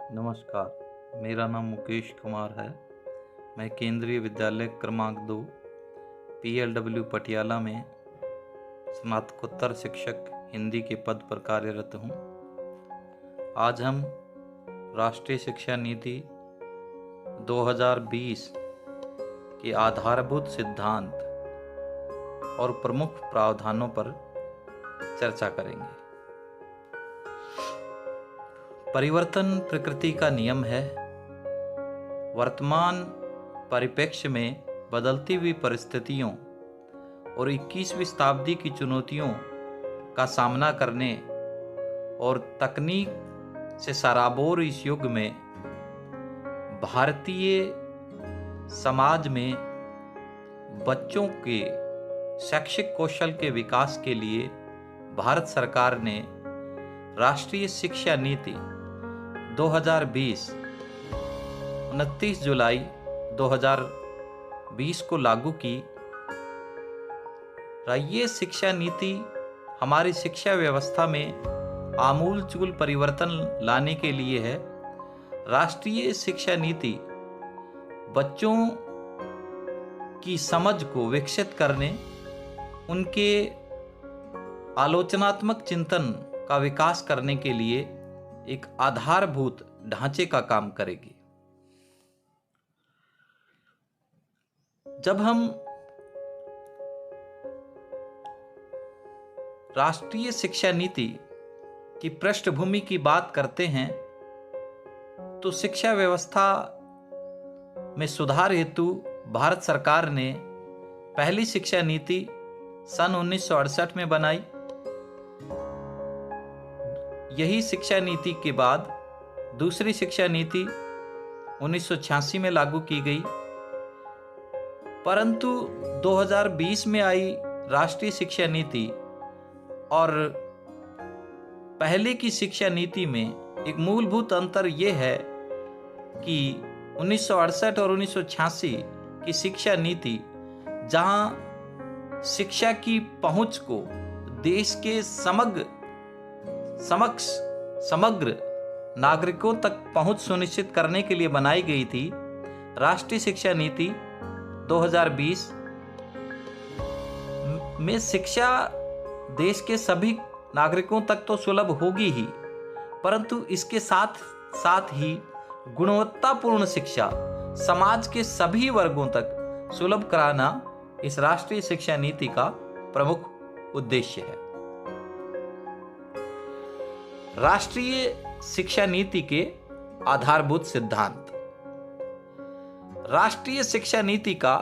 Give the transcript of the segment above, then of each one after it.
नमस्कार, मेरा नाम मुकेश कुमार है। मैं केंद्रीय विद्यालय क्रमांक 2 PLW पटियाला में स्नातकोत्तर शिक्षक हिंदी के पद पर कार्यरत हूँ। आज हम राष्ट्रीय शिक्षा नीति 2020 के आधारभूत सिद्धांत और प्रमुख प्रावधानों पर चर्चा करेंगे। परिवर्तन प्रकृति का नियम है। वर्तमान परिप्रेक्ष्य में बदलती हुई परिस्थितियों और 21वीं शताब्दी की चुनौतियों का सामना करने और तकनीक से सराबोर इस युग में भारतीय समाज में बच्चों के शैक्षिक कौशल के विकास के लिए भारत सरकार ने राष्ट्रीय शिक्षा नीति 2020 29 जुलाई 2020 को लागू की। ये शिक्षा नीति हमारी शिक्षा व्यवस्था में आमूलचूल परिवर्तन लाने के लिए है। राष्ट्रीय शिक्षा नीति बच्चों की समझ को विकसित करने, उनके आलोचनात्मक चिंतन का विकास करने के लिए एक आधारभूत ढांचे का काम करेगी। जब हम राष्ट्रीय शिक्षा नीति की पृष्ठभूमि की बात करते हैं तो शिक्षा व्यवस्था में सुधार हेतु भारत सरकार ने पहली शिक्षा नीति सन 1968 में बनाई। यही शिक्षा नीति के बाद दूसरी शिक्षा नीति 1986 में लागू की गई, परंतु 2020 में आई राष्ट्रीय शिक्षा नीति और पहले की शिक्षा नीति में एक मूलभूत अंतर यह है कि 1968 और 1986 की शिक्षा नीति जहां शिक्षा की पहुंच को देश के समग्र नागरिकों तक पहुंच सुनिश्चित करने के लिए बनाई गई थी, राष्ट्रीय शिक्षा नीति 2020 में शिक्षा देश के सभी नागरिकों तक तो सुलभ होगी ही, परंतु इसके साथ साथ ही गुणवत्तापूर्ण शिक्षा समाज के सभी वर्गों तक सुलभ कराना इस राष्ट्रीय शिक्षा नीति का प्रमुख उद्देश्य है। राष्ट्रीय शिक्षा नीति के आधारभूत सिद्धांत। राष्ट्रीय शिक्षा नीति का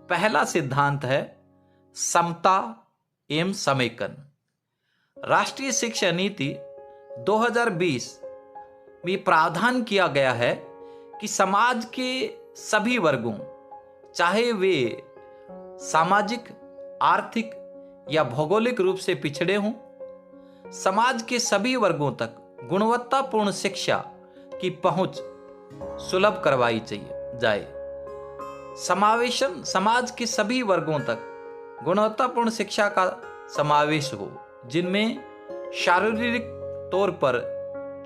पहला सिद्धांत है समता एवं समेकन। राष्ट्रीय शिक्षा नीति 2020 में प्रावधान किया गया है कि समाज के सभी वर्गों, चाहे वे सामाजिक, आर्थिक या भौगोलिक रूप से पिछड़े हों, समाज के सभी वर्गों तक गुणवत्तापूर्ण शिक्षा की पहुंच सुलभ करवाई जाए। समाज के सभी वर्गों तक गुणवत्तापूर्ण शिक्षा का समावेश हो, जिनमें शारीरिक तौर पर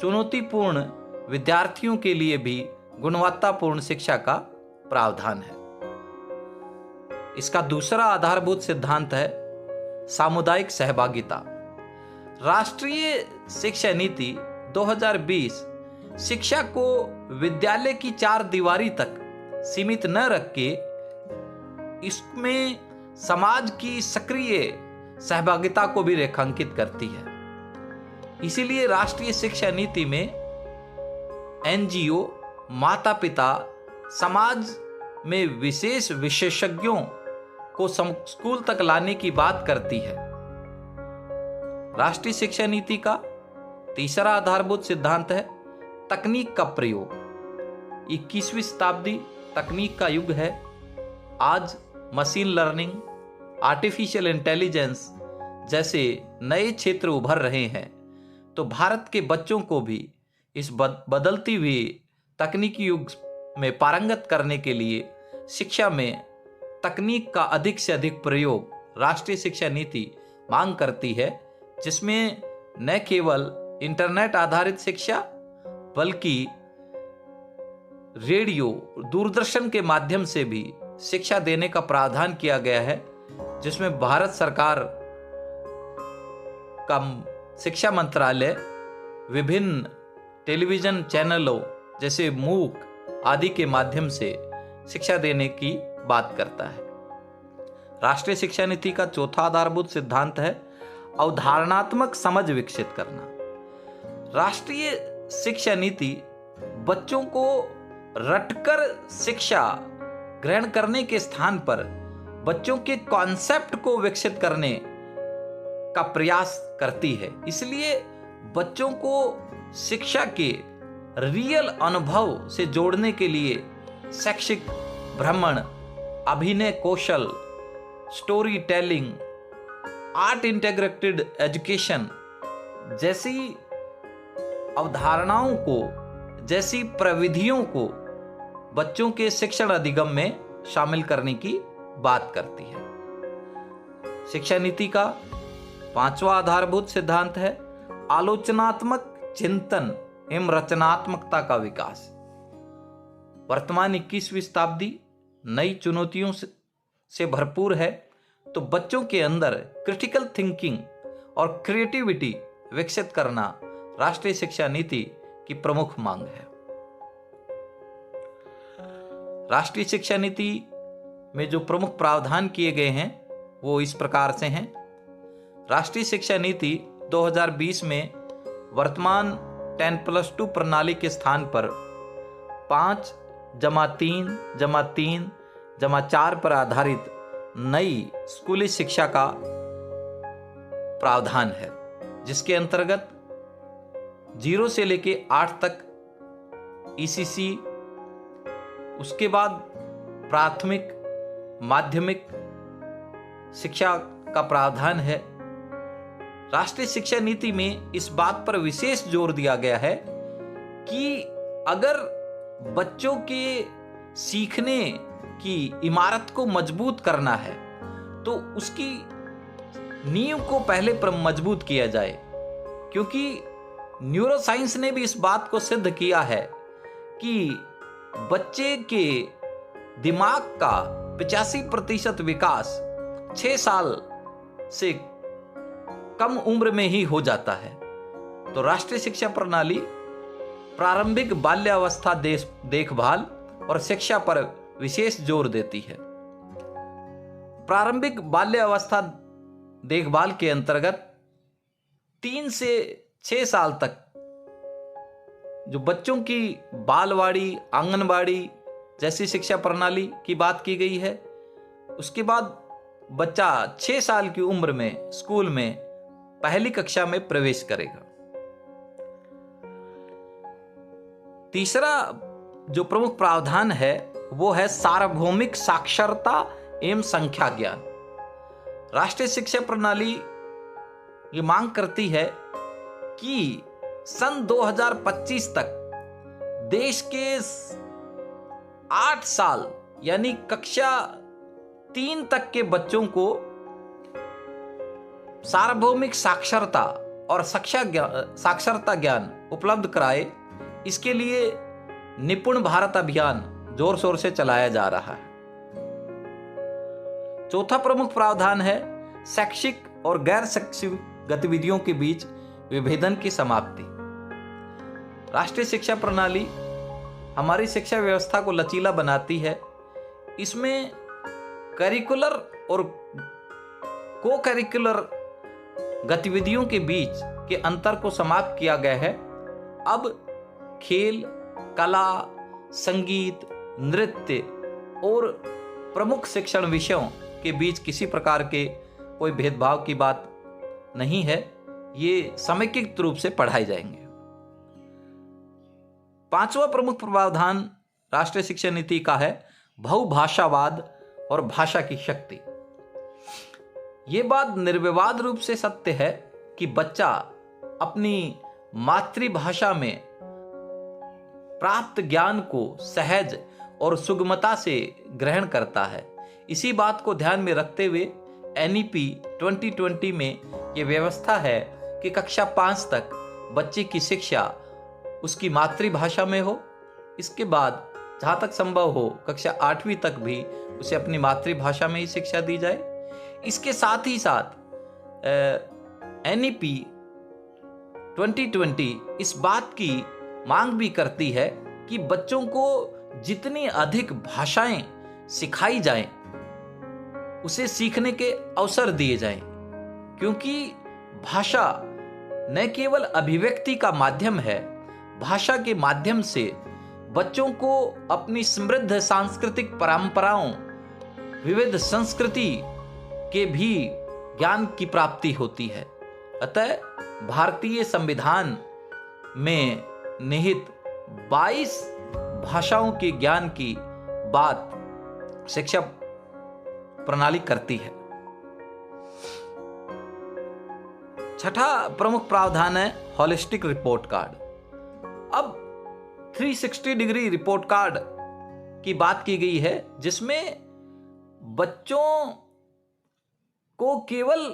चुनौतीपूर्ण विद्यार्थियों के लिए भी गुणवत्तापूर्ण शिक्षा का प्रावधान है। इसका दूसरा आधारभूत सिद्धांत है सामुदायिक सहभागिता। राष्ट्रीय शिक्षा नीति 2020 शिक्षा को विद्यालय की चार दीवारी तक सीमित न रख के इसमें समाज की सक्रिय सहभागिता को भी रेखांकित करती है। इसीलिए राष्ट्रीय शिक्षा नीति में NGO, माता पिता, समाज में विशेष विशेषज्ञों को स्कूल तक लाने की बात करती है। राष्ट्रीय शिक्षा नीति का तीसरा आधारभूत सिद्धांत है तकनीक का प्रयोग। 21वीं शताब्दी तकनीक का युग है। आज मशीन लर्निंग, आर्टिफिशियल इंटेलिजेंस जैसे नए क्षेत्र उभर रहे हैं, तो भारत के बच्चों को भी इस बदलती हुई तकनीकी युग में पारंगत करने के लिए शिक्षा में तकनीक का अधिक से अधिक प्रयोग राष्ट्रीय शिक्षा नीति मांग करती है, जिसमें न केवल इंटरनेट आधारित शिक्षा बल्कि रेडियो, दूरदर्शन के माध्यम से भी शिक्षा देने का प्रावधान किया गया है, जिसमें भारत सरकार का शिक्षा मंत्रालय विभिन्न टेलीविजन चैनलों जैसे मूक आदि के माध्यम से शिक्षा देने की बात करता है। राष्ट्रीय शिक्षा नीति का चौथा आधारभूत सिद्धांत है अवधारणात्मक समझ विकसित करना। राष्ट्रीय शिक्षा नीति बच्चों को रटकर शिक्षा ग्रहण करने के स्थान पर बच्चों के कॉन्सेप्ट को विकसित करने का प्रयास करती है। इसलिए बच्चों को शिक्षा के रियल अनुभव से जोड़ने के लिए शैक्षिक भ्रमण, अभिनय कौशल, story telling, art integrated education जैसी अवधारणाओं को, जैसी प्रविधियों को बच्चों के शिक्षण अधिगम में शामिल करने की बात करती है। शिक्षा नीति का पांचवा आधारभूत सिद्धांत है आलोचनात्मक चिंतन एवं रचनात्मकता का विकास। वर्तमान 21वीं शताब्दी नई चुनौतियों से भरपूर है, तो बच्चों के अंदर क्रिटिकल थिंकिंग और क्रिएटिविटी विकसित करना राष्ट्रीय शिक्षा नीति की प्रमुख मांग है। राष्ट्रीय शिक्षा नीति में जो प्रमुख प्रावधान किए गए हैं वो इस प्रकार से हैं। राष्ट्रीय शिक्षा नीति 2020 में वर्तमान 10+2 प्रणाली के स्थान पर 5+3+3+4 पर आधारित नई स्कूली शिक्षा का प्रावधान है, जिसके अंतर्गत 0 से लेके 8 तक ईसीसी, उसके बाद प्राथमिक माध्यमिक शिक्षा का प्रावधान है। राष्ट्रीय शिक्षा नीति में इस बात पर विशेष जोर दिया गया है कि अगर बच्चों के सीखने की इमारत को मजबूत करना है तो उसकी नींव को पहले मजबूत किया जाए, क्योंकि न्यूरोसाइंस ने भी इस बात को सिद्ध किया है कि बच्चे के दिमाग का 85% विकास 6 साल से कम उम्र में ही हो जाता है। तो राष्ट्रीय शिक्षा प्रणाली प्रारंभिक बाल्यावस्था देखभाल और शिक्षा पर विशेष जोर देती है। प्रारंभिक बाल्यावस्था देखभाल के अंतर्गत 3 से 6 साल तक जो बच्चों की बालवाड़ी, आंगनबाड़ी जैसी शिक्षा प्रणाली की बात की गई है, उसके बाद बच्चा 6 साल की उम्र में स्कूल में पहली कक्षा में प्रवेश करेगा। तीसरा जो प्रमुख प्रावधान है वो है सार्वभौमिक साक्षरता एवं संख्या ज्ञान। राष्ट्रीय शिक्षा प्रणाली ये मांग करती है कि सन 2025 तक देश के 8 साल यानी कक्षा 3 तक के बच्चों को सार्वभौमिक साक्षरता और साक्षरता ज्ञान उपलब्ध कराए। इसके लिए निपुण भारत अभियान जोर शोर से चलाया जा रहा है। चौथा प्रमुख प्रावधान है शैक्षिक और गैर शैक्षिक गतिविधियों के बीच विभेदन की समाप्ति। राष्ट्रीय शिक्षा प्रणाली हमारी शिक्षा व्यवस्था को लचीला बनाती है। इसमें करिकुलर और को करिकुलर गतिविधियों के बीच के अंतर को समाप्त किया गया है। अब खेल, कला, संगीत, नृत्य और प्रमुख शिक्षण विषयों के बीच किसी प्रकार के कोई भेदभाव की बात नहीं है। ये समेकित रूप से पढ़ाए जाएंगे। पांचवा प्रमुख प्रावधान राष्ट्रीय शिक्षा नीति का है बहुभाषावाद और भाषा की शक्ति। ये बात निर्विवाद रूप से सत्य है कि बच्चा अपनी मातृभाषा में प्राप्त ज्ञान को सहज और सुगमता से ग्रहण करता है। इसी बात को ध्यान में रखते हुए NEP 2020 में यह व्यवस्था है कि कक्षा 5 तक बच्चे की शिक्षा उसकी मातृभाषा में हो। इसके बाद जहाँ तक संभव हो कक्षा 8वीं तक भी उसे अपनी मातृभाषा में ही शिक्षा दी जाए। इसके साथ ही साथ NEP 2020 इस बात की मांग भी करती है कि बच्चों को जितनी अधिक भाषाएं सिखाई जाएं, उसे सीखने के अवसर दिए जाएं, क्योंकि भाषा न केवल अभिव्यक्ति का माध्यम है, भाषा के माध्यम से बच्चों को अपनी समृद्ध सांस्कृतिक परंपराओं, विविध संस्कृति के भी ज्ञान की प्राप्ति होती है। अतः भारतीय संविधान में निहित 22 भाषाओं के ज्ञान की बात शिक्षा प्रणाली करती है। छठा प्रमुख प्रावधान है होलिस्टिक रिपोर्ट कार्ड। अब 360 डिग्री रिपोर्ट कार्ड की बात की गई है, जिसमें बच्चों को केवल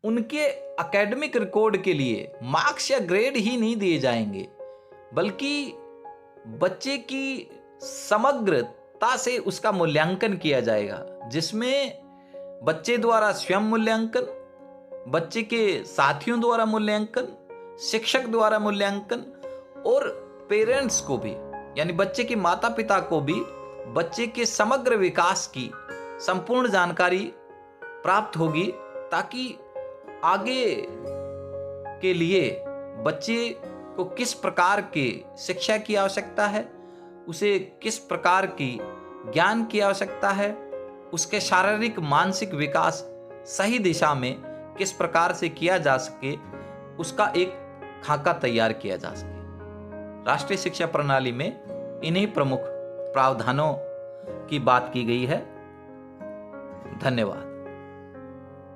उनके एकेडमिक रिकॉर्ड के लिए मार्क्स या ग्रेड ही नहीं दिए जाएंगे, बल्कि बच्चे की समग्रता से उसका मूल्यांकन किया जाएगा, जिसमें बच्चे द्वारा स्वयं मूल्यांकन, बच्चे के साथियों द्वारा मूल्यांकन, शिक्षक द्वारा मूल्यांकन और पेरेंट्स को भी, यानी बच्चे के माता पिता को भी बच्चे के समग्र विकास की संपूर्ण जानकारी प्राप्त होगी, ताकि आगे के लिए बच्चे को किस प्रकार के शिक्षा की आवश्यकता है, उसे किस प्रकार की ज्ञान की आवश्यकता है, उसके शारीरिक मानसिक विकास सही दिशा में किस प्रकार से किया जा सके, उसका एक खाका तैयार किया जा सके। राष्ट्रीय शिक्षा प्रणाली में इन्हीं प्रमुख प्रावधानों की बात की गई है। धन्यवाद।